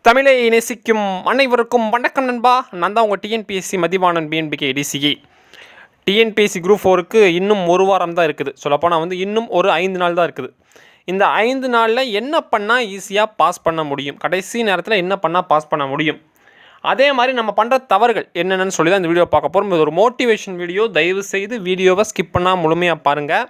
தமிழை நேசிக்கும் அனைவருக்கும் வணக்கம் நண்பா. நான் தான் உங்கள் TNPSC Mathivanan PNPK TCE. TNPSC group 4க்கு இன்னும் ஒரு வாரம் தான் இருக்குது. சொல்லப்போனால் இன்னும் ஒரு 5 நாள் தான் இருக்குது. இந்த 5 நாளில் என்ன பண்ணால் ஈஸியாக பாஸ் பண்ண முடியும், கடைசி நேரத்தில் என்ன பண்ணால் பாஸ் பண்ண முடியும், அதே மாதிரி நம்ம பண்ணுற தவறுகள் என்னென்னு சொல்லி தான் இந்த வீடியோ பார்க்க போகிறோம். இது ஒரு மோட்டிவேஷன் வீடியோ. தயவு செய்து வீடியோவை ஸ்கிப் பண்ணால் முழுமையாக பாருங்கள்.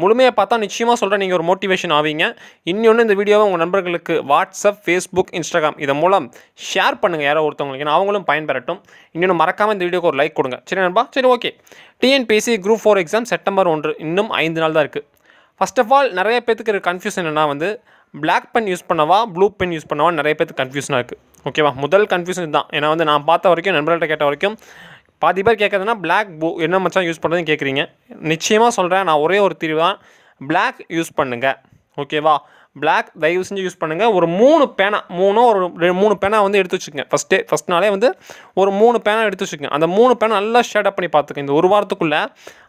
முழுமையாக பார்த்தா நிச்சயமாக சொல்கிறேன், நீங்கள் ஒரு மோட்டிவேஷன் ஆவீங்க. இன்னொன்று, இந்த வீடியோவை உங்கள் நண்பர்களுக்கு வாட்ஸ்அப், ஃபேஸ்புக், இன்ஸ்டாகிராம் இதன் மூலம் ஷேர் பண்ணுங்கள் யாரோ ஒருத்தவங்களுக்கு, ஏன்னா அவங்களும் பயன்பெறட்டும். இன்னொன்று மறக்காமல் இந்த வீடியோக்கு ஒரு லைக் கொடுங்க. சரி நண்பா, சரி okay. TNPSC group 4 exam September 1, இன்னும் 5 நாள் தான் இருக்குது. ஃபர்ஸ்ட் ஆஃப் ஆல் நிறைய பேத்துக்கு இருக்க கன்ஃபியூஷன் என்னன்னா பிளாக் பென் யூஸ் பண்ணவா ப்ளூ பென் யூஸ் பண்ணவா நிறைய பேருக்கு கன்ஃபியூஷனாக இருக்குது. ஓகேவா, முதல் கன்ஃபியூஷன் தான். ஏன்னா நான் பார்த்த வரைக்கும், நண்பர்கள்ட்ட கேட்ட வரைக்கும் பாதி பேர் கேட்குறதுனா பிளாக் என்ன மச்சான் யூஸ் பண்ணுறதுன்னு கேட்குறீங்க. நிச்சயமாக சொல்கிறேன், நான் ஒரே ஒரு தீர்வு தான், பிளாக் யூஸ் பண்ணுங்கள். ஓகேவா, பிளாக் தயவு செஞ்சு யூஸ் பண்ணுங்கள். ஒரு 3 பேனா, 3 பேனா எடுத்து வச்சுக்கோங்க. ஃபஸ்ட் நாளே ஒரு 3 பேனா எடுத்து வச்சுக்கோங்க. அந்த 3 பேனா நல்லா ஷேடப் பண்ணி பார்த்துக்கங்க. இந்த ஒரு வாரத்துக்குள்ளே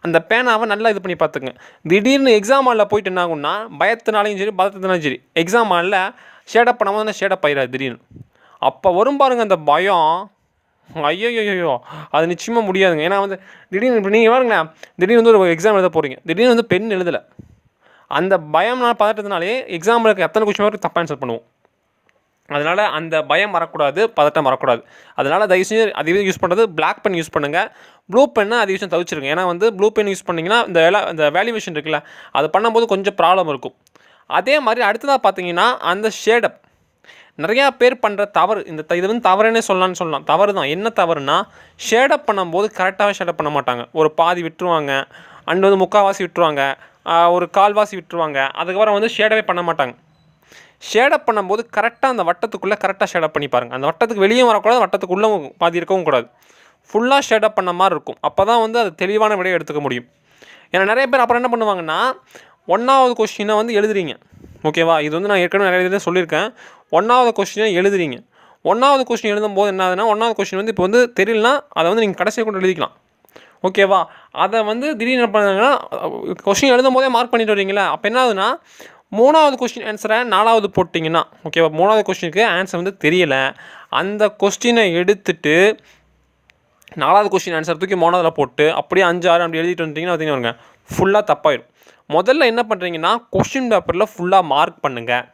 அந்த பேனாவை நல்லா இது பண்ணி பார்த்துக்கங்க. திடீர்னு எக்ஸாம் ஹாலில் போயிட்டு என்ன ஆகும்னா, பயத்தினாலையும் சரி பதத்தினாலும் சரி, எக்ஸாம் ஹாலில் ஷேடப் பண்ணாமல் தான் ஷேடப் ஆயிடாது திடீர்னு. அப்போ வரும் பாருங்கள் அந்த பயம், ஐயோ அது நிச்சயமாக முடியாதுங்க. ஏன்னா திடீர்னு இப்போ நீங்கள் பாருங்களேன், திடீர்னு ஒரு எக்ஸாம் எழுத போகிறீங்க, திடீர்னு பெண் எழுதலை, அந்த பயம்னால் பதட்டத்தினாலே எக்ஸாமில் இருக்க எத்தனை கொஸ்டின் வரைக்கும் தப்பாக ஆன்சர் பண்ணுவோம். அதனால் அந்த பயம் வரக்கூடாது, பதட்டம் வரக்கூடாது. அதனால் தயவு செஞ்சு அதிகம் யூஸ் பண்ணுறது பிளாக் பென் யூஸ் பண்ணுங்கள். ப்ளூ பென்னை அதிக விஷயம் தவிச்சிருங்க. ஏன்னா ப்ளூ பென் யூஸ் பண்ணிங்கன்னா இந்த வேல்யூவேஷன் இருக்குல்ல, அது பண்ணும்போது கொஞ்சம் ப்ராப்ளம் இருக்கும். அதே மாதிரி அடுத்ததாக பார்த்தீங்கன்னா, அந்த ஷேடப் நிறையா பேர் பண்ணுற தவறு, இது தவறுனே சொல்லலாம். தவறு தான். என்ன தவறுனா, ஷேடப் பண்ணும்போது கரெக்டாகவே ஷேடப் பண்ண மாட்டாங்க. ஒரு பாதி விட்டுருவாங்க, அண்ட் முக்கால்வாசி விட்டுருவாங்க, ஒரு கால்வாசி விட்டுருவாங்க. அதுக்கப்புறம் ஷேடவே பண்ண மாட்டாங்க. ஷேடப் பண்ணும்போது கரெக்டாக அந்த வட்டத்துக்குள்ளே கரெக்டாக ஷேடப் பண்ணி பாருங்கள். அந்த வட்டத்துக்கு வெளியே வரக்கூடாது, வட்டத்துக்குள்ளே பாதி இருக்கவும் கூடாது. ஃபுல்லாக ஷேடப் பண்ண மாதிரி இருக்கும். அப்போ தான் அது தெளிவான விடையை எடுத்துக்க முடியும். ஏன்னா நிறைய பேர் அப்புறம் என்ன பண்ணுவாங்கன்னா, 1வது கொஸ்டினை எழுதுறீங்க. ஓகேவா, இது நான் ஏற்கனவே நிறைய இதில் சொல்லியிருக்கேன். 1வது கொஸ்டினை எழுதுறீங்க. 1வது கொஸ்டின் எழுதும்போது என்ன ஆகுதுன்னா, 1வது கொஸ்டின் இப்போ தெரியலனா அதை நீங்கள் கடைசியாக கொண்டு எழுதிக்கலாம். ஓகேவா, அதை திடீர்னு என்ன பண்ணுறாங்கன்னா, கொஸ்டின் எழுதும் போதே மார்க் பண்ணிட்டு வரீங்களா, அப்போ என்ன ஆகுதுன்னா, 3வது கொஸ்டின் ஆன்சரை 4வது போட்டிங்கன்னா, ஓகேவா, 3வது கொஸ்டினுக்கு ஆன்சர் தெரியலை, அந்த கொஸ்டினை எடுத்துட்டு 4வது கொஸ்டின் ஆன்சர் தூக்கி 3வதில் போட்டு அப்படியே 5, 6 அப்படி எழுதிட்டு வந்துட்டிங்கன்னா பார்த்தீங்கன்னா ஃபுல்லாக தப்பாயிடும். முதல்ல என்ன பண்ணுறீங்கன்னா, கொஸ்டின் பேப்பரில் ஃபுல்லாக மார்க் பண்ணுங்கள்.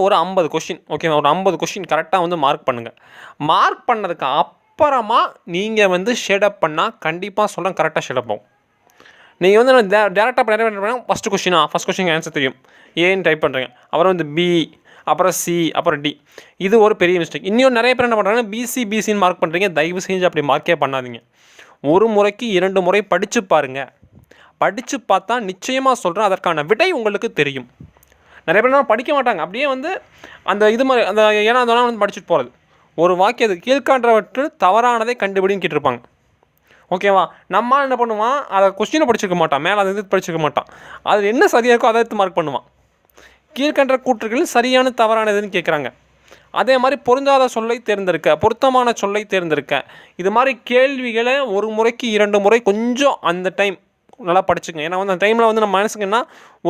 ஒரு 50 கொஸ்டின், ஓகேவா, ஒரு 50 கொஸ்டின் கரெக்டாக மார்க் பண்ணுங்கள். மார்க் பண்ணதுக்கு அப்புறமா நீங்கள் ஷேடப் பண்ணால் கண்டிப்பாக சொல்கிறேன், கரெக்டாக ஷேடப் ஆகும். நீங்கள் டேரெக்டாக நிறைய பண்ணால் ஃபஸ்ட் கொஸ்டின் ஆன்சர் தெரியும், ஏன்னு டைப் பண்ணுறீங்க, அப்புறம் பி, அப்புறம் சி, அப்புறம் டி. இது ஒரு பெரிய மிஸ்டேக். இன்னும் நிறைய பேர் என்ன பண்ணுறாங்கன்னா, பிசின்னு மார்க் பண்ணுறீங்க. தயவு செஞ்சு அப்படி மார்க்கே பண்ணாதீங்க. ஒரு முறைக்கு 2 முறை படித்து பாருங்கள். படித்து பார்த்தா நிச்சயமாக சொல்கிறேன், அதற்கான விடை உங்களுக்கு தெரியும். நிறைய பேர் படிக்க மாட்டாங்க, அப்படியே அந்த இது மாதிரி அந்த ஏன்னா படிச்சுட்டு போகிறது. ஒரு வாக்கியது கீழ்காண்றவற்று தவறானதை கண்டுபிடின்னு கேட்டிருப்பாங்க. ஓகேவா, நம்மளால் என்ன பண்ணுவான், அதை கொஸ்டினை படிச்சிருக்க மாட்டான், மேலே அதை படிச்சிருக்க மாட்டான், அது என்ன சரியாக இருக்கோ அதை எடுத்து மார்க் பண்ணுவான். கீழ்கண்ட கூற்றுகளில் சரியான தவறானதுன்னு கேட்குறாங்க. அதே மாதிரி பொருந்தாத சொல்லை தேர்ந்தெடுக்க, பொருத்தமான சொல்லை தேர்ந்தெடுக்க, இது மாதிரி கேள்விகளை ஒரு முறைக்கு 2 முறை கொஞ்சம் அந்த டைம் நல்லா படிச்சுங்க. ஏன்னா அந்த டைமில் நம்ம மனசுக்கு என்ன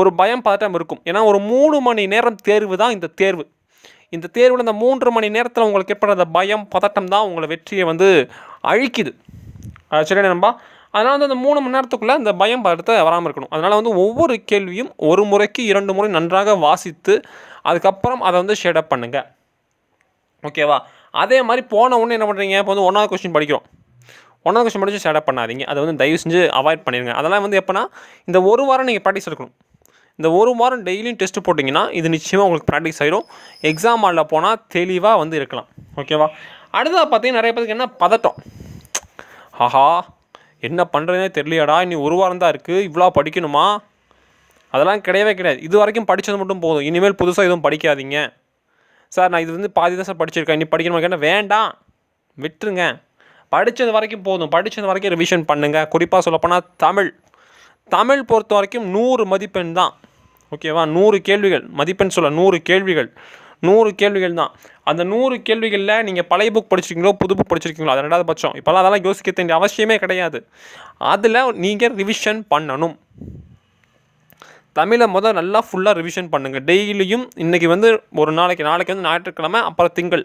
ஒரு பயம் பதட்டம் இருக்கும். ஏன்னா ஒரு 3 மணி நேரம் தேர்வு தான் இந்த தேர்வு. இந்த தேர்வில் இந்த 3 மணி நேரத்தில் உங்களுக்கு ஏற்படுற பயம் பதட்டம் தான் உங்களை வெற்றியை அழிக்குது. சரி நண்பா, அதனால் அந்த 3 மணி நேரத்துக்குள்ளே அந்த பயம் பதட்டத்தை வராமல் இருக்கணும். அதனால் ஒவ்வொரு கேள்வியும் ஒரு முறைக்கு 2 முறை நன்றாக வாசித்து அதுக்கப்புறம் அதை ஷேடப் பண்ணுங்கள். ஓகேவா, அதே மாதிரி போன உடனே என்ன பண்ணுறீங்க, இப்போ 1வது கொஸ்டின் படிக்கிறோம், 1வது கொஸ்டின் படித்து ஷேடப் பண்ணாதீங்க. அதை தயவு செஞ்சு அவாய்ட் பண்ணிடுங்க. அதெல்லாம் எப்போனா, இந்த ஒரு வாரம் நீங்கள் ப்ராக்டிஸ் எடுக்கணும். இந்த ஒரு வாரம் டெய்லியும் டெஸ்ட்டு போட்டிங்கன்னா இது நிச்சயமாக உங்களுக்கு ப்ராக்டிஸ் ஆகிடும். எக்ஸாம் ஹாலில் போனால் தெளிவாக இருக்கலாம். ஓகேவா, அடுத்ததாக பார்த்தீங்கன்னா நிறைய பேருக்கு என்ன பதட்டம், ஆஹா என்ன பண்ணுறதுனே தெரியலையாடா, இனி ஒரு வாரம் தான் இருக்குது, இவ்வளோ படிக்கணுமா? அதெல்லாம் கிடையவே கிடையாது. இது வரைக்கும் படித்தது மட்டும் போதும், இனிமேல் புதுசாக எதுவும் படிக்காதீங்க. சார் நான் இது பாதி தான் சார் படிச்சிருக்கேன், இனி படிக்கணுமா கேட்டால் வேண்டாம், விட்டுருங்க. படித்தது வரைக்கும் போதும், படித்தது வரைக்கும் ரிவிஷன் பண்ணுங்கள். குறிப்பாக சொல்லப்போனால் தமிழ் பொறுத்த வரைக்கும் 100 மதிப்பெண் தான். ஓகேவா, 100 கேள்விகள், மதிப்பெண் 100 கேள்விகள் தான். அந்த 100 கேள்விகளில் நீங்கள் பழைய புக் படிச்சிருக்கீங்களோ புது புக் படிச்சிருக்கீங்களோ அது 2வது பட்சம். இப்போல்லாம் அதெல்லாம் யோசிக்க வேண்டிய அவசியமே கிடையாது. அதில் நீங்கள் ரிவிஷன் பண்ணணும். தமிழை நல்லா ஃபுல்லாக ரிவிஷன் பண்ணுங்கள். டெய்லியும் இன்றைக்கி வந்து ஒரு நாளைக்கு வந்து ஞாயிற்றுக்கிழமை, அப்புறம் திங்கள்,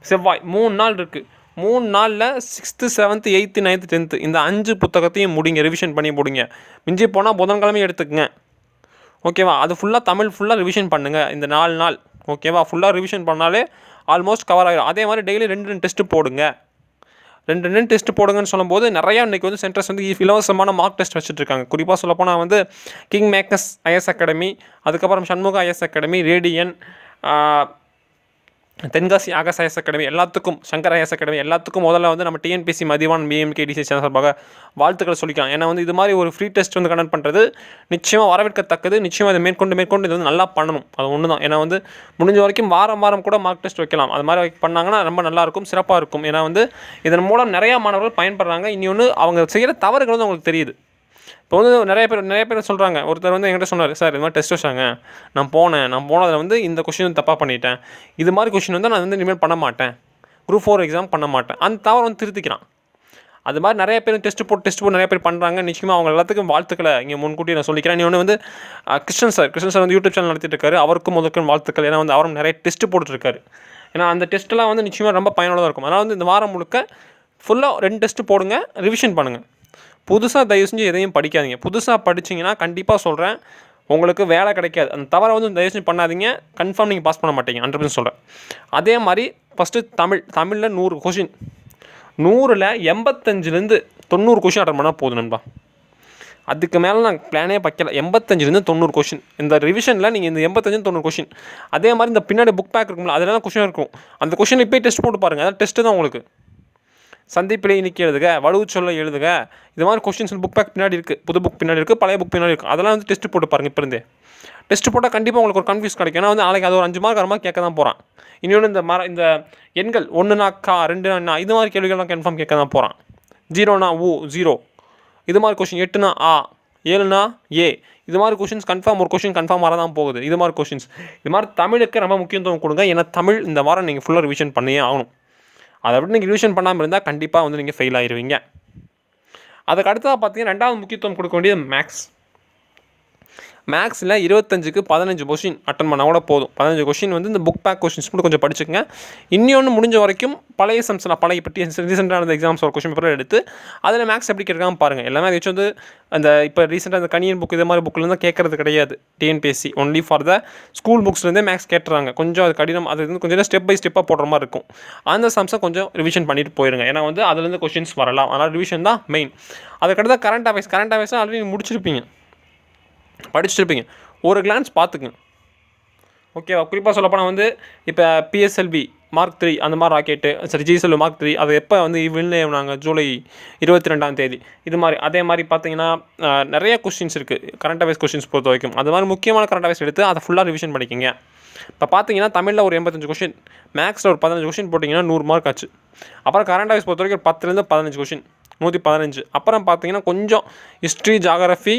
செவ்வாய் 3 நாள் இருக்குது. 3 நாளில் 6th 7th 8th 9th 10th இந்த 5 புத்தகத்தையும் முடிங்க, ரிவிஷன் பண்ணி முடிங்க. மிஞ்சி போனால் புதன்கிழமையும் எடுத்துக்கங்க. ஓகேவா? அது ஃபுல்லாக தமிழ் ஃபுல்லாக ரிவிஷன் பண்ணுங்கள் இந்த 4 நாள். ஓகேவா? ஃபுல்லாக ரிவிஷன் பண்ணாலே ஆல்மோஸ்ட் கவர் ஆகிடும். அதே மாதிரி டெய்லி 2 டெஸ்ட்டு போடுங்க. 2 டெஸ்ட்டு போடுங்கன்னு சொல்லும்போது நிறையா இன்றைக்கி வந்து சென்டர்ஸ் வந்து இலவசமான மார்க் டெஸ்ட் வச்சுட்ருக்காங்க. குறிப்பாக சொல்லப்போனால் வந்து கிங் மேக்கர்ஸ் ஐஎஸ் அகாடமி, அதுக்கப்புறம் Shanmuga IAS academy, Radian, Tenkasi Aakash IAS academy, எல்லாத்துக்கும் சங்கர் ஐஎஸ் அகாடமி எல்லாத்துக்கும் முதல்ல வந்து நம்ம டிஎன்பிஎஸ்சி மதிவான் பிஎம்கே டிசி சார்பாக வாழ்த்துக்களை சொல்லிக்கலாம். ஏன்னா வந்து இது மாதிரி ஒரு ஃப்ரீ டெஸ்ட் வந்து கண்டக்ட் பண்ணுறது நிச்சயமாக வரவேற்கத்தக்கது. நிச்சயமாக அதை மேற்கொண்டு இது வந்து நல்லா பண்ணணும். அது ஒன்று தான். ஏன்னா வந்து முடிஞ்ச வரைக்கும் வாரம் கூட மார்க் டெஸ்ட் வைக்கலாம். அது மாதிரி பண்ணாங்கன்னா ரொம்ப நல்லாயிருக்கும், சிறப்பாக இருக்கும். ஏன்னா வந்து இதன் மூலம் நிறையா மாணவர்கள் பயன்படுறாங்க. இன்னொன்று அவங்க செய்கிற தவறுகள் வந்து அவங்களுக்கு தெரியுது. இப்போ வந்து நிறைய பேர் சொல்கிறாங்க. ஒருத்தர் வந்து என்கிட்ட சொன்னார், சார் இது மாதிரி டெஸ்ட் வச்சாங்க, நான் போனதில் வந்து இந்த கொஷின் தப்பாக பண்ணிட்டேன், இது மாதிரி கொஷின் வந்து நான் வந்து இனிமேல் பண்ண மாட்டேன், குரூப் 4 எக்ஸாம் பண்ண மாட்டேன், அந்த தவறு வந்து திருத்திக்கிறான். அது மாதிரி நிறைய பேர் டெஸ்ட் போட்டு நிறைய பேர் பண்ணுறாங்க. நிச்சயமாக அவங்க எல்லாத்துக்கும் வாழ்த்துக்களை இங்கே முன்கூட்டி நான் சொல்லிக்கிறேன். இன்னொன்று வந்து கிருஷ்ணன் சார் வந்து யூடியூப் சேனல் நடத்திட்டு இருக்காரு. அவருக்கும் முதற்கும் வாழ்த்துக்கள். ஏன்னா வந்து அவரும் நிறைய டெஸ்ட்டு போட்டுருக்காரு. ஏன்னா அந்த டெஸ்ட்டெல்லாம் வந்து நிச்சயமாக ரொம்ப பயனுள்ளதாக இருக்கும். அதனால் வந்து இந்த வாரம் முழுக்க ஃபுல்லாக 2 டெஸ்ட்டு போடுங்க, ரிவிஷன் பண்ணுங்கள். புதுசாக தயவு செஞ்சு எதையும் படிக்காதீங்க. புதுசாக படிச்சிங்கன்னா கண்டிப்பாக சொல்கிறேன் உங்களுக்கு வேலை கிடைக்காது. அந்த தவறை வந்து தயவு செஞ்சு பண்ணாதீங்க. கன்ஃபார்ம் நீங்கள் பாஸ் பண்ண மாட்டீங்க, 100% சொல்கிறேன். அதே மாதிரி ஃபஸ்ட்டு தமிழில் 100 கொஷின், 100ல் 85லேருந்து 90 கொஷின் அட்டன் பண்ணால் போதும் நண்பா. அதுக்கு மேலே நான் பிளானே வைக்கல. 85லேருந்து 90 கொஷின் இந்த ரிவிஷனில் நீங்கள் இந்த 85-90 கொஷின். அதே மாதிரி இந்த பின்னாடி புக் பேக் இருக்கும்ல, அதெல்லாம் கொஷின் இருக்கும். அந்த கொஷின் இப்போயே டெஸ்ட் போட்டு பாருங்கள். அதான் டெஸ்ட்டு தான் உங்களுக்கு. சந்திப்பிலே இன்னைக்கு எழுதுக, வலுவு சொல்ல எழுதுக, இது மாதிரி கொஸ்டின்ஸ் புக் பேக் பின்னாடி இருக்குது, புது புக் பின்னாடி இருக்குது, பழைய புக் பின்னாடி இருக்குது. அதெல்லாம் வந்து டெஸ்ட் போட்டு பாருங்கள். இப்போ இருந்தே டெஸ்ட் போட்டால் கண்டிப்பாக உங்களுக்கு ஒரு கன்ஃபியூஸ் கிடைக்கும். ஏன்னா வந்து நாளைக்கு அது ஒரு 5 மார்க் 6 மார்க் கேட்க தான் போகிறான். இன்னொன்று இந்த எண்கள் 1னா கா, 2னா இது மாதிரி கேள்விகள்லாம் கன்ஃபார்ம் கேட்க தான் போகிறான். 0னா ஊ 0 இது மாதிரி கொஷின், 8னா ஆ, 7னா ஏ, இது மாதிரி கொஷின்ஸ் கன்ஃபார்ம் ஒரு கொஷின் கன்ஃபார்ம் வர தான் போகுது. இது மாதிரி கொஷின்ஸ் இது மாதிரி தமிழுக்கு ரொம்ப முக்கியத்துவம் கொடுங்க. ஏன்னா தமிழ் இந்த வாரம் நீங்கள் ஃபுல்லாக ரிவிஷன் பண்ணியே ஆகணும். அதை விட்டு நீங்கள் ரிவிஷன் பண்ணாமல் இருந்தால் கண்டிப்பாக வந்து நீங்கள் ஃபெயில் ஆகிடுவீங்க. அதுக்கு அடுத்ததாக பார்த்தீங்கன்னா 2வது முக்கியத்துவம் கொடுக்க வேண்டியது மேக்ஸில் 25க்கு 15 கொஷின் அட்டன் பண்ணால் கூட போதும். 15 கொஷின் வந்து இந்த புக் பேக் கொஷின்ஸ் மட்டும் கொஞ்சம் படிச்சுக்கங்க. இன்னொன்று முடிஞ்ச வரைக்கும் பழைய சம்ஸ்லாம் பழைய பற்றி ரீசெண்டான அந்த எக்ஸாம்ஸ் ஒரு கொஷின் பேப்பர் எடுத்து அதில் மேக்ஸ் எப்படி கேட்காமல் பாருங்கள். எல்லாமே அதை வந்து அந்த இப்போ ரீசெண்டாக அந்த கணியன் புக் இது மாதிரி புக்கில் தான் கேட்குறது கிடையாது. TNPSC only for the school புக்ஸ்லேருந்தே மேக்ஸ் கேட்டுறாங்க. கொஞ்சம் அது கடினம், அது வந்து கொஞ்சம் ஸ்டெப் பை ஸ்டெப்பாக போடுற மாதிரி இருக்கும். அந்த சம்ஸை கொஞ்சம் ரிவிஷன் பண்ணிட்டு போயிருங்க. ஏன்னா வந்து அதுலேருந்து கொஷின்ஸ் வரலாம். அதனால் ரிவிஷன் தான் மெயின். அதுக்கடுத்து கரண்ட் அஃபேர்ஸ் ஆல்ரெடி முடிச்சிருப்பீங்க, படிச்சுருப்பீங்க. ஒரு கிளான்ஸ் பார்த்துக்குங்க. ஓகேவா? குறிப்பாக சொல்லப்போனால் வந்து இப்போ பிஎஸ்எல்வி மார்க் 3 அந்த மாதிரி ராக்கெட்டு, சரி ஜிஎஸ்எல்வி மார்க் 3 அது எப்போ வந்து நாங்கள் ஜூலை 22ஆம் தேதி இது மாதிரி. அதே மாதிரி பார்த்தீங்கன்னா நிறைய கொஸ்டின்ஸ் இருக்குது கரண்ட் அஃபேர்ஸ் கொஸ்டின்ஸ் பொறுத்த வரைக்கும். அது மாதிரி முக்கியமான கரண்ட் அஃபேர்ஸ் எடுத்து அதை ஃபுல்லாக ரிவிஷன் பண்ணிக்கிங்க. இப்போ பார்த்தீங்கன்னா தமிழில் ஒரு 85 கொஷின், மேக்ஸில் ஒரு 15 கொஷின் போட்டிங்கன்னா 100 மார்க் ஆச்சு. அப்புறம் கரண்ட் அஃபேர்ஸ் பொறுத்த வரைக்கும் 10லேருந்து 15 கொஷின் 115. அப்புறம் பார்த்தீங்கன்னா கொஞ்சம் history, geography,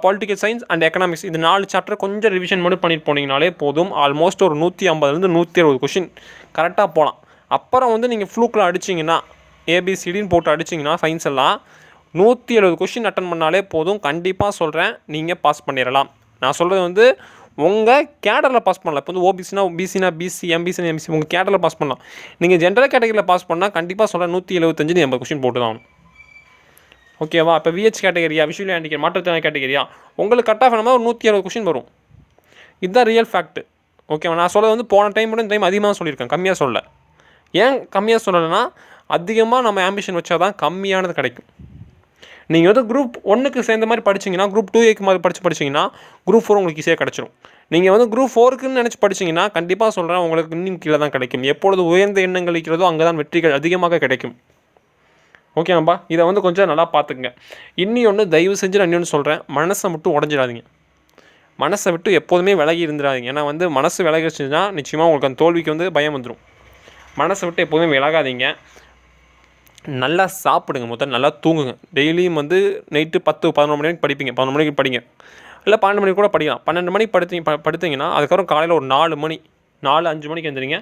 political science and economics இது 4 சாப்டர் கொஞ்சம் ரிவிஷன் மட்டும் பண்ணிட்டு போனீங்கனாலே போதும். ஆல்மோஸ்ட் ஒரு 150லேருந்து 160 கொஷின் கரெக்டாக போகலாம். அப்புறம் வந்து நீங்கள் ஃப்ளூக்கில் அடிச்சிங்கன்னா ஏபிசிடின்னு போட்டு அடிச்சிங்கன்னா சயின்ஸ் எல்லாம் 170 கொஷின் அட்டன் பண்ணாலே போதும். கண்டிப்பாக சொல்கிறேன் நீங்கள் பாஸ் பண்ணிடலாம். நான் சொல்கிறது வந்து உங்கள் கேடரில் பாஸ் பண்ணலாம். இப்போ வந்து பிசினா பிசி, எம்பிசினா எம்பிசி உங்கள் கேடரில் பாஸ் பண்ணலாம். நீங்கள் ஜென்ரல் கேட்டகரியில் பாஸ் பண்ணால் கண்டிப்பாக சொல்கிறேன் 175-80 கொஷின் போட்டு தான். ஓகேவா? இப்போ விஹெச் கேட்டகரியா, விஷுவலி ஹேண்டிகேப் மாற்றுத்திறனாளி கேட்டகரியா, உங்களுக்கு கட் ஆஃப் நம்ம ஒரு 170 கொஷின் வரும். இதுதான் ரியல் ஃபேக்ட். ஓகேவா? நான் சொல்கிறது வந்து போன டைம் அதிகமாக சொல்லியிருக்கேன், கம்மியாக சொல்லலை. ஏன் கம்மியாக சொல்லலைன்னா அதிகமாக நம்ம ஆம்பிஷன் வச்சா தான் கம்மியானது கிடைக்கும். நீங்கள் வந்து குரூப் 1க்கு சேர்ந்த மாதிரி படிச்சிங்கன்னா குரூப் 2A மாதிரி படிச்சிங்கன்னா குரூப் 4 உங்களுக்கு ஈஸியாக கிடச்சிரும். நீங்கள் வந்து குரூப் 4க்குன்னு நினச்சி படிச்சிங்கன்னா கண்டிப்பாக சொல்கிறேன் உங்களுக்கு இன்னும் கீழே தான் கிடைக்கும். எப்பொழுது உயர்ந்த எண்ணங்கள் இருக்கிறதோ அங்கே தான் வெற்றிகள் அதிகமாக கிடைக்கும். ஓகேவாப்பா? இதை வந்து கொஞ்சம் நல்லா பார்த்துக்குங்க. இன்னொன்று தயவு செஞ்சு நான் இன்னொன்று சொல்கிறேன், மனசை மட்டும் உடஞ்சிடாதீங்க. மனசை விட்டு எப்போதுமே விலகி இருந்துடாதீங்க. ஏன்னா வந்து மனசு விலகிச்சுன்னா நிச்சயமாக உங்களுக்கு அந்த தோல்விக்கு வந்து பயம் வந்துடும். மனசை விட்டு எப்போதுமே விலகாதீங்க. நல்லா சாப்பிடுங்க, முதல்ல நல்லா தூங்குங்க. டெய்லியும் வந்து நைட்டு 10-11 மணிக்கு படிப்பீங்க, 11 மணிக்கு படிங்க, இல்லை 12 மணிக்கு கூட படிக்கலாம். 12 மணிக்கு படுத்தீங்கன்னா அதுக்கப்புறம் காலையில் ஒரு 4-5 மணிக்கு எழுந்திரிங்க.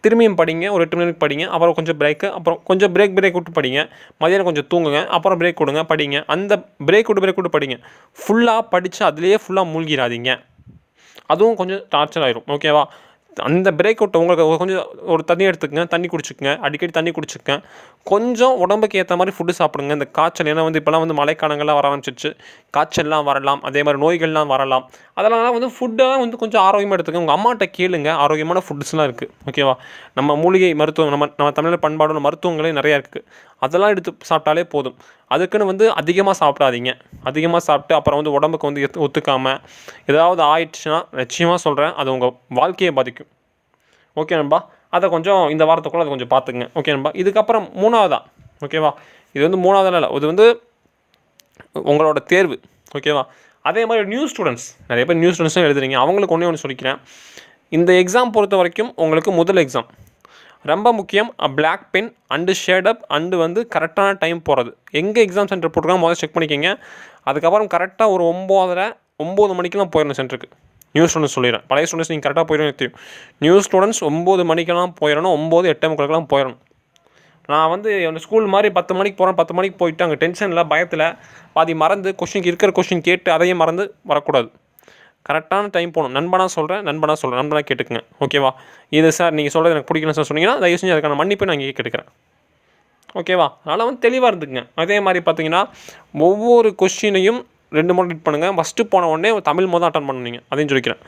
திரும்பியும் படிங்க, ஒரு 8 மணி படிங்க, அப்புறம் கொஞ்சம் பிரேக்கு, அப்புறம் கொஞ்சம் பிரேக் விட்டு படிங்க, மதியானம் கொஞ்சம் தூங்குங்க, அப்புறம் பிரேக் விடுங்க படிங்க. அந்த பிரேக் விட்டு படிங்க. ஃபுல்லாக படித்து அதிலேயே ஃபுல்லாக மூழ்கிடாதீங்க. அதுவும் கொஞ்சம் டார்ச்சர் ஆயிரும். ஓகேவா? அந்த பிரேக் அவுட் உங்களுக்கு கொஞ்சம் ஒரு தண்ணி எடுத்துக்கங்க, தண்ணி குடிச்சுக்கங்க, அடிக்கடி தண்ணி குடிச்சுக்கங்க. கொஞ்சம் உடம்புக்கு ஏற்ற மாதிரி ஃபுட்டு சாப்பிடுங்க. இந்த காய்ச்சல், ஏன்னா வந்து இப்போலாம் வந்து மழைக்காலங்கள்லாம் வர ஆரம்பிச்சிருச்சு, காய்ச்சல்லாம் வரலாம், அதே மாதிரி நோய்கள்லாம் வரலாம். அதெல்லாம் வந்து ஃபுட்டெல்லாம் வந்து கொஞ்சம் ஆரோக்கியமாக எடுத்துக்கங்க. உங்கள் அம்மாட்ட கேளுங்க, ஆரோக்கியமான ஃபுட்ஸ்லாம் இருக்குது. ஓகேவா? நம்ம மூலிகை மருத்துவம், நம்ம தமிழர் பண்பாடு மருத்துவங்களே நிறையா இருக்குது. அதெல்லாம் எடுத்து சாப்பிட்டாலே போதும். அதுக்குன்னு வந்து அதிகமாக சாப்பிடாதீங்க. அதிகமாக சாப்பிட்டு அப்புறம் வந்து உடம்புக்கு வந்து ஒத்துக்காமல் ஏதாவது ஆயிடுச்சுன்னா நிச்சயமாக சொல்கிறேன், அது உங்கள் வாழ்க்கையை பாதிக்கும். ஓகே நண்பா, அதை கொஞ்சம் இந்த வாரத்துக்குள்ளே அதை கொஞ்சம் பார்த்துக்குங்க. ஓகே நண்பா. இதுக்கப்புறம் 3வதா, ஓகேவா, இது வந்து 3வதுல இல்லை, இது வந்து உங்களோட தேர்வு. ஓகேவா? அதே மாதிரி நியூ ஸ்டூடெண்ட்ஸ், நிறைய பேர் நியூ ஸ்டூடெண்ட்ஸும் எழுதுறீங்க. அவங்களுக்கு ஒன்று சொல்லிக்கிறேன். இந்த எக்ஸாம் பொறுத்த வரைக்கும் உங்களுக்கு முதல் எக்ஸாம் ரொம்ப முக்கியம். பிளாக் பென் அண்டு ஷேடப் அண்டு வந்து கரெக்டான டைம் போகிறது. எங்கே எக்ஸாம் சென்டர் போட்டிருக்காங்க முதல்ல செக் பண்ணிக்கோங்க. அதுக்கப்புறம் கரெக்டாக ஒரு 9 மணிக்கெலாம் போயிடணும் சென்டருக்கு. நியூ ஸ்டூடெண்ட்ஸ் சொல்லிடுறேன். பழைய ஸ்டூடெண்ட்ஸ் நீங்கள் கரெக்டாக போயிடணும் தெரியும். நியூ ஸ்டூடெண்ட்ஸ் 9 மணிக்கெல்லாம் போயிடணும், 9:08 போயிடணும். நான் வந்து என் ஸ்கூல் மாதிரி 10 மணிக்கு போகிறேன், 10 மணிக்கு போயிட்டு அங்கே டென்ஷனில் பயத்தில் பாதி மறந்து இருக்கிற கொஷின் கேட்டு அதையும் மறந்து வரக்கூடாது. கரெக்டான டைம் போகணும். நண்பனாக சொல்கிறேன், நண்பனாக கேட்டுக்குங்க. ஓகேவா? இது சார் நீங்கள் சொல்கிறது எனக்கு பிடிக்கலன்னு சார் சொன்னீங்கன்னா தயவு செஞ்சு அதுக்கான மன்னிப்பு நான் இங்கே கேட்டுக்கிறேன். ஓகேவா? அதனால் வந்து தெளிவாக இருந்துக்குங்க. அதே மாதிரி பார்த்தீங்கன்னா ஒவ்வொரு கொஷினையும் 2 முறை ரீட் பண்ணுங்கள். ஃபஸ்ட்டு போன உடனே தமிழ் அட்டன் பண்ணுவீங்க, அதையும் சொல்லிக்கிறேன்.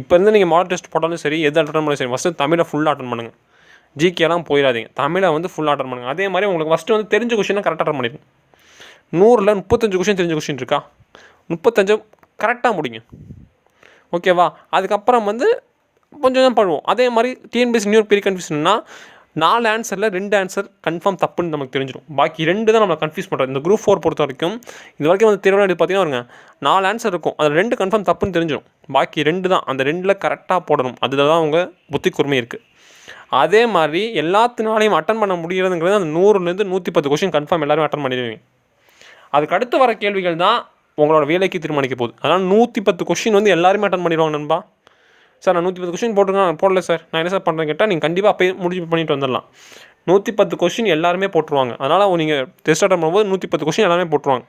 இப்போ இருந்து நீங்கள் மாடல் டெஸ்ட் போட்டாலும் சரி, எது அட்டன் பண்ணாலும் சரி, ஃபஸ்ட்டு தமிழை ஃபுல்லாக அட்டன் பண்ணுங்கள். ஜிகேலாம் போயிடாதீங்க, தமிழை வந்து ஃபுல்லாக அட்டன் பண்ணுங்கள். அதே மாதிரி உங்களுக்கு ஃபஸ்ட்டு வந்து தெரிஞ்ச கொஷினை கரெக்டாக அட்டன் பண்ணிடுங்க. 100ல் 35 கொஷின் தெரிஞ்ச கொஷின் இருக்கா, 35 கரெக்டாக முடிங்க. ஓகேவா? அதுக்கப்புறம் வந்து கொஞ்சம் பண்ணுவோம். அதே மாதிரி டிஎன்பிஎஸ்சி நியூ பெரிய கன்ஃபியூஷன்னா 4 ஆன்சரில் 2 ஆன்சர் கன்ஃபார்ம் தப்புன்னு நமக்கு தெரிஞ்சிடும். பாக்கி 2 தான் நம்மளை கன்ஃபியூஸ் பண்ணுறது. இந்த குரூப் 4 பொறுத்த வரைக்கும் இது வரைக்கும் வந்து தேர்வு பார்த்தீங்கன்னா வருங்க 4 ஆன்சர் இருக்கும், அதில் 2 கன்ஃபார்ம் தப்புன்னு தெரிஞ்சிடும். பாக்கி 2 தான், அந்த 2ல் கரெக்டாக போடணும். அதில் தான் உங்கள் புத்தி கூர்மை இருக்குது. அதே மாதிரி எல்லாத்தினாலையும் அட்டன் பண்ண முடியறதுங்கிறது அந்த 100லேருந்து 110 கொஷின் கன்ஃபார்ம் எல்லோரும் அட்டன் பண்ணிடுவீங்க. அதுக்கு அடுத்து வர கேள்விகள் தான் உங்களோட வேலைக்கு தீர்மானிக்க போகுது. அதனால் 110 கொஷின் வந்து எல்லாருமே அட்டன் பண்ணிடுவாங்க நண்பா. சார் நான் 110 கொஷின் போட்டுருக்கேன், போடல சார், நான் என்ன சார் பண்ணுறேன்னு கேட்டால் நீங்கள் கண்டிப்பாக அப்போயே முடிச்சு பண்ணிட்டு வந்துடலாம். 110 கொஷின் எல்லாருமே போட்டுருவாங்க. அதனால் நீங்கள் டெஸ்ட் அட்டன் பண்ணும்போது 110 கொஷின் எல்லாருமே போட்டுருவாங்க.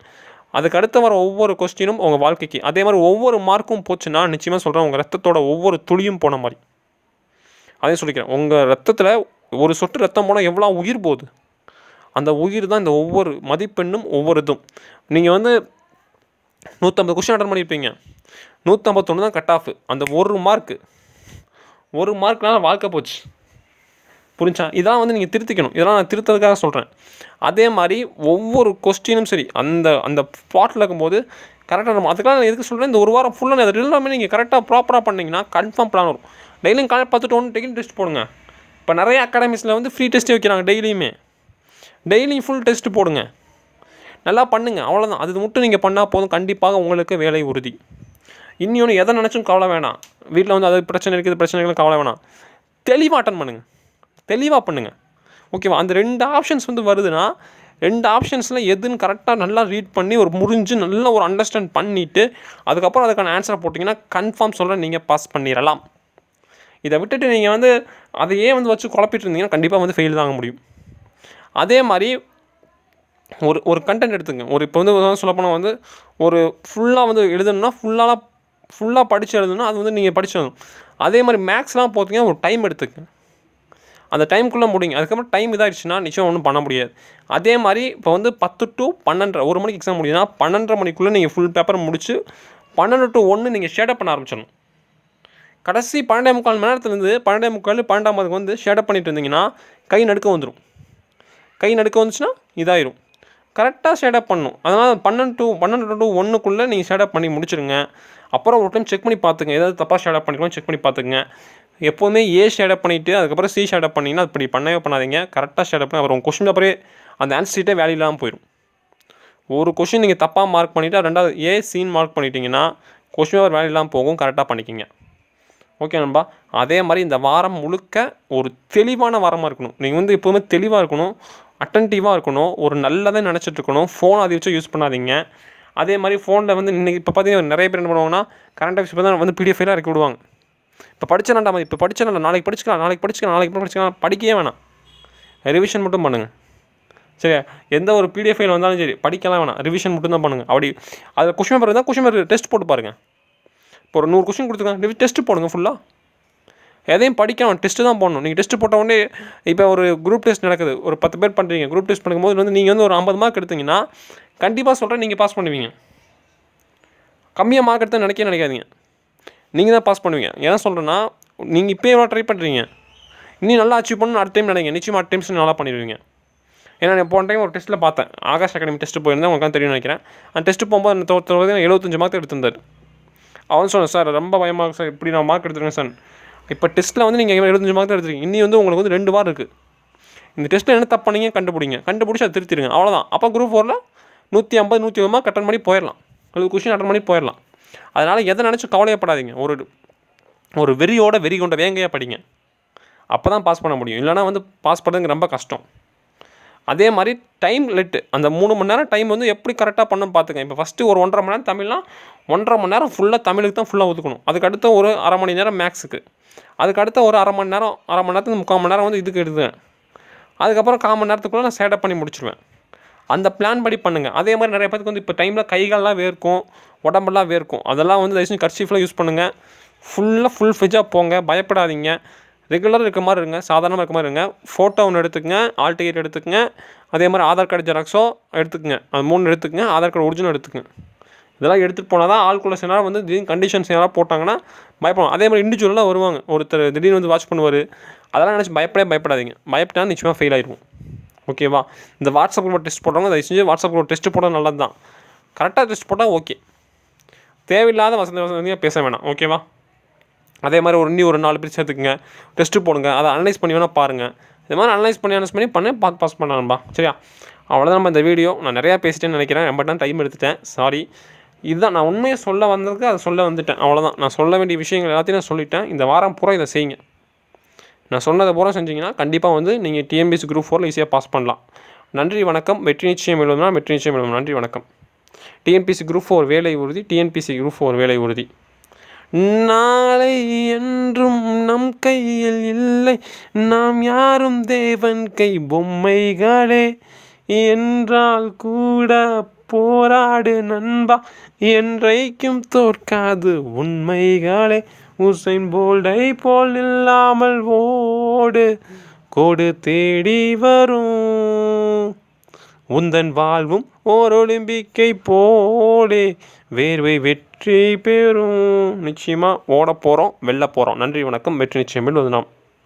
அதுக்கு அடுத்து வர ஒவ்வொரு கொஸ்டினும் உங்கள் வாழ்க்கைக்கு, அதே மாதிரி ஒவ்வொரு மார்க்கும் போச்சுன்னா நிச்சயமாக சொல்கிறேன் உங்கள் ரத்தத்தோட ஒவ்வொரு துளியும் போன மாதிரி. அதையும் சொல்லிக்கிறேன், உங்கள் ரத்தத்தில் ஒரு சொட்டு ரத்தம் போனால் எவ்வளோ உயிர் போகுது, அந்த உயிர் தான் இந்த ஒவ்வொரு மதிப்பெண்ணும் ஒவ்வொரு இதுவும். நீங்கள் வந்து 150 கொஷின் அட்டன் பண்ணியிருப்பீங்க, 151 தான் கட் ஆஃப். அந்த ஒரு மார்க்னால வாழ்க்கை போச்சு. புரிஞ்சா? இதெல்லாம் வந்து நீங்கள் திருத்திக்கணும். இதெல்லாம் நான் திருத்ததுக்காக சொல்கிறேன். அதே மாதிரி ஒவ்வொரு கொஸ்டினும் சரி அந்த ஸ்பாட்டில் இருக்கும்போது கரெக்டாக நம்ம அதுக்கெல்லாம் நான் எதுக்கு சொல்கிறேன், இந்த ஒரு வாரம் ஃபுல்லாக அது எல்லாமே நீங்கள் கரெக்டாக ப்ராப்பராக பண்ணிங்கன்னா கன்ஃபார்ம் பிளான் வரும். டெய்லியும் காலையில் 10 to 1 டெய்லியும் டெஸ்ட் போடுங்க. இப்போ நிறைய அகாடமிஸில் வந்து ஃப்ரீ டெஸ்ட்டே வைக்கிறாங்க. டெய்லியும் ஃபுல் டெஸ்ட்டு போடுங்க, நல்லா பண்ணுங்கள். அவ்வளோதான். அது மட்டும் நீங்கள் பண்ணால் போதும், கண்டிப்பாக உங்களுக்கு வேலை உறுதி. இன்னொன்று எதை நினச்சும் கவலை வேணாம். வீட்டில் வந்து அது பிரச்சனை இருக்குது, பிரச்சனைகளும் கவலை வேணாம். தெளிவாக அட்டன் பண்ணுங்கள், தெளிவாக பண்ணுங்கள். ஓகேவா? அந்த 2 ஆப்ஷன்ஸ் வந்து வருதுன்னா 2 ஆப்ஷன்ஸில் எதுன்னு கரெக்டாக நல்லா ரீட் பண்ணி நல்லா ஒரு அண்டர்ஸ்டாண்ட் பண்ணிவிட்டு அதுக்கப்புறம் அதுக்கான ஆன்சரை போட்டிங்கன்னா கன்ஃபார்ம் சொல்கிறேன் நீங்கள் பாஸ் பண்ணிடலாம். இதை விட்டுட்டு நீங்கள் வந்து அதையே வந்து வச்சு குழப்பிட்டு இருந்தீங்கன்னா கண்டிப்பாக வந்து ஃபெயில் தாங்க முடியும். அதே மாதிரி ஒரு கண்டென்ட் எடுத்துங்க. இப்போ வந்து சொல்லப்போனால் வந்து ஒரு ஃபுல்லாக வந்து எழுதணும்னா ஃபுல்லாக படித்து எழுதணும்னா அது வந்து நீங்கள் படித்து எழுதணும். அதே மாதிரி மேக்ஸ்லாம் பார்த்தீங்கன்னா ஒரு டைம் எடுத்துக்கங்க, அந்த டைமுக்குள்ளே முடிங்க. அதுக்கப்புறம் டைம் இதாகிடுச்சுன்னா நிச்சயம் ஒன்றும் பண்ண முடியாது. அதே மாதிரி இப்போ வந்து 10 to 12 1 மணிக்கு எக்ஸாம் முடியுதுன்னா 12:30 மணிக்குள்ளே நீங்கள் ஃபுல் பேப்பர் முடிச்சு 12 to 1 நீங்கள் ஷேடப் பண்ண ஆரம்பிச்சிடணும். கடைசி 12:45 மணி நேரத்துலேருந்து 12:45 12:00 வந்து ஷேடப் பண்ணிட்டு இருந்தீங்கன்னா கை நடுக்க வந்துடும். கை நடுக்க வந்துச்சுன்னா இதாயிரும். கரெக்டாக ஷேடப் பண்ணணும். அதனால் 12 to 1க்குள்ளே நீங்கள் ஷேடப் பண்ணி முடிச்சிடுங்க. அப்புறம் ஒரு டைம் செக் பண்ணி பார்த்துங்க, ஏதாவது தப்பாக ஷேடப் பண்ணிக்கலாம் செக் பண்ணி பார்த்துங்க. எப்போதுமே ஏ ஷேடப் பண்ணிவிட்டு அதுக்கப்புறம் சி ஷேடப் பண்ணிங்கன்னா அப்படி பண்ணவே பண்ணாதீங்க. கரெக்டாக ஷேடப் பண்ணி அப்புறம் கொஷின் பேப்பரே அந்த ஆன்சர் ஷீட்டே வேல்யூ இல்லாமல் போயிடும். ஒரு கொஷின் நீங்கள் தப்பாக மார்க் பண்ணிவிட்டு 2வது ஏ சின்னு மார்க் பண்ணிட்டீங்கன்னா கொஷின் பேப்பர் வேல்யூ இல்லாமல் போகும். கரெக்டாக பண்ணிக்கிங்க. ஓகே நண்பா? அதே மாதிரி இந்த வாரம் முழுக்க ஒரு தெளிவான வாரமாக இருக்கணும். நீங்கள் வந்து எப்போதுமே தெளிவாக இருக்கணும், அட்டன்டிவாக இருக்கணும், ஒரு நல்லதை நினச்சிட்டு இருக்கணும். ஃபோன் அதை வச்சு யூஸ் பண்ணாதீங்க. அதே மாதிரி ஃபோனில் வந்து இன்றைக்கி இப்போ பார்த்தீங்கன்னா நிறைய பேர் என்ன பண்ணுவாங்கன்னா கரண்ட் அஃபேர்ஸ் தான் வந்து பிடிஎஃப்லாம் இறக்கி விடுவாங்க. இப்போ படிச்சேன்டா இப்போ படிச்சேன்டா நாளைக்கு படிச்சுக்கலாம் படிக்கவே வேணாம். ரிவிஷன் மட்டும் பண்ணுங்கள். சரியா? எந்த ஒரு பிடிஎஃப் ஃபைல் வந்தாலும் சரி படிக்கலாம் வேணாம், ரிவிஷன் மட்டும் தான் பண்ணுங்கள். அப்படி அதில் கொஷின் பேப்பர் இருந்தால் கொஷின் பேப்பர் டெஸ்ட் போட்டு பாருங்கள். இப்போ ஒரு 100 கொஷின் கொடுத்துருக்காங்க, டெஸ்ட்டு போடுங்க ஃபுல்லாக. எதையும் படிக்கணும், டெஸ்ட்டு தான் போடணும். நீங்கள் டெஸ்ட்டு போட்ட உடனே இப்போ ஒரு குரூப் டெஸ்ட் நடக்குது, ஒரு 10 பேர் பண்ணுறீங்க. குரூப் டெஸ்ட் பண்ணும்போது வந்து நீங்கள் வந்து ஒரு 50 மார்க் எடுத்தீங்கன்னா கண்டிப்பாக சொல்கிறேன் நீங்கள் பாஸ் பண்ணுவீங்க. கம்மியாக மார்க் எடுத்தால் நினைக்காதீங்க, நீங்கள் தான் பாஸ் பண்ணுவீங்க. ஏன் சொல்கிறேன்னா, நீங்கள் இப்போ எவ்வளோ ட்ரை பண்ணுறீங்க, இன்னும் நல்லா அச்சீவ் பண்ணணும் அடுத்த டைம் நினைங்க, நிச்சயமாக அடுத்த டைம்ஸ் நல்லா பண்ணிடுவீங்க. ஏன்னா நான் போன டைம் ஒரு டெஸ்ட்டில் பார்த்தேன், ஆகாஷ் அகாடமி டெஸ்ட்டு போயிருந்தேன், உங்களுக்கு தெரியும் நினைக்கிறேன். அந்த டெஸ்ட்டு போகும்போது 75 மார்க் எடுத்திருந்தார். அவன் சொன்னேன், சார் ரொம்ப பயமாக சார், இப்படி நான் மார்க் எடுத்துருக்கேன் சார். இப்போ டெஸ்ட்டில் வந்து நீங்கள் 75 மார்க் தான் எடுத்துருக்கீங்க, இன்னி வந்து உங்களுக்கு வந்து 2 வாரம் இருக்குது. இந்த டெஸ்ட்டில் என்ன தப்பு பண்ணீங்க கண்டுபிடிச்சி அதை திருத்திடுங்க, அவ்வளோதான். அப்போ குரூப் 4ல் 150 120 மார்க் அட்டன் பண்ணி போயிடலாம், 70 கொஷின் அட்டன் பண்ணி போயிடலாம். அதனால் எதை நினச்சி கவலையப்படாதீங்க, ஒரு வெறி கொண்ட வேங்கையாக படிங்க, அப்போ தான் பாஸ் பண்ண முடியும். இல்லைனா வந்து பாஸ் பண்ணுறதுங்க ரொம்ப கஷ்டம். அதே மாதிரி டைம் லெட்டு, அந்த 3 மணி நேரம் டைம் வந்து எப்படி கரெக்டாக பண்ணணும்னு பார்த்துங்க. இப்போ ஃபஸ்ட்டு ஒரு 1.5 மணி நேரம் தமிழ்னா 1.5 மணி நேரம் ஃபுல்லாக தமிழுக்கு தான் ஃபுல்லாக ஒதுக்கணும். அதுக்கடுத்த ஒரு அரை மணி நேரம் மேக்ஸுக்கு, அதுக்கடுத்த ஒரு அரை மணி நேரத்துக்கு 3/4 மணி நேரம் வந்து இதுக்கு எடுத்துவேன். அதுக்கப்புறம் 1/4 மணி நேரத்துக்குள்ளே நான் சேட்டப் பண்ணி முடிச்சிடுவேன். அந்த பிளான் படி பண்ணுங்கள். அதே மாதிரி நிறைய பேருக்கு வந்து இப்போ டைமில் கைகாலெலாம் வேர்க்கும், உடம்பெல்லாம் வேர்க்கும். அதெல்லாம் வந்து தயவுசெய்து கர்ச்சீஃப்லாம் யூஸ் பண்ணுங்கள். ஃபுல் ஃப்ரிட்ஜாக போங்க, பயப்படாதீங்க. ரெகுலராக இருக்க மாதிரி இருங்க, சாதாரணமாக இருக்க மாதிரி இருங்க. ஃபோட்டோ ஒன்று எடுத்துக்கங்க, ஆல் டிக்கெட் எடுத்துக்கங்க, அதே மாதிரி ஆதார் கார்டு ஜெராக்ஸோ எடுத்துக்கங்க. அது 3 எடுத்துக்கங்க, ஆதார் கார்டு ஒரிஜினல் எடுத்துக்கங்க. இதெல்லாம் எடுத்துகிட்டு போனால் தான் ஆள்குள்ளே சில வந்து திடீர்னு கண்டிஷன்ஸ் யாராவது போட்டாங்கன்னா பயப்படும். அதே மாதிரி இண்டிவிஜுவலாக வருவாங்க, ஒருத்தர் திடீர்னு வந்து வாட்ச் பண்ணுவார். அதெல்லாம் நினச்சி பயப்படாதீங்க. பயப்பட்டா நிச்சயமாக ஃபெயில் ஆயிடுவோம். ஓகேவா? இந்த வாட்ஸ்அப் குரூப் டெஸ்ட் போடுறவங்க தயவு செஞ்சு வாட்ஸ்அப் குரூப் டெஸ்ட் போட நல்லது தான். கரெக்டாக டெஸ்ட் போட்டால் ஓகே, தேவையில்லாத வசதியாக பேச வேணாம். ஓகேவா? அதே மாதிரி ஒரு 4 பேர் சேர்த்துக்குங்க, டெஸ்ட்டு போடுங்க, அதை அனலைஸ் பண்ணி வேணால் பாருங்கள். இது மாதிரி அனலைஸ் பண்ணி பார்த்து பாஸ் பண்ணலாம்பா. சரியா? அவ்வளோதான் நம்ம இந்த வீடியோ. நான் நிறையா பேசிட்டேன்னு நினைக்கிறேன், ரொம்ப டைம் எடுத்துட்டேன், சாரி. இதுதான் நான் உண்மையை சொல்ல வந்ததுக்கு அதை சொல்ல வந்துட்டேன், அவ்வளோதான். நான் சொல்ல வேண்டிய விஷயங்கள் எல்லாத்தையும் நான் சொல்லிட்டேன். இந்த வாரம் பூரா இதை செய்யுங்க. நான் சொன்னதை பூரா செஞ்சிங்கன்னா கண்டிப்பாக வந்து நீங்கள் டிஎன்பிஎஸ்சி குரூப் 4 ஈஸியாக பாஸ் பண்ணலாம். நன்றி, வணக்கம். வெற்றி நிச்சயம் எழுதணும், வெற்றி நிச்சயம் எழுதணும். நன்றி, வணக்கம். டிஎன்பிஎஸ்சி குரூப் 4 வேலை உறுதி, டிஎன்பிஎஸ்சி குரூப் 4 வேலை உறுதி. நாளை என்றும் நம் கையில் இல்லை, நாம் யாரும் தேவன் கை பொம்மைகளே என்றால் கூட போராடு நண்பா, என்றைக்கும் தோற்காது உண்மைகளே. உசைன் போல்டை போல் இல்லாமல் ஓடு, கோடு தேடி வரும் உந்தன் வாழ்வும் ஓர் ஒலிம்பிக்கை போடே, வேர்வை வெற்றி பெறும். நிச்சயமாக ஓட போகிறோம், வெல்ல போகிறோம். நன்றி, வணக்கம். வெற்றி நிச்சயம் வெல்வது நாம்.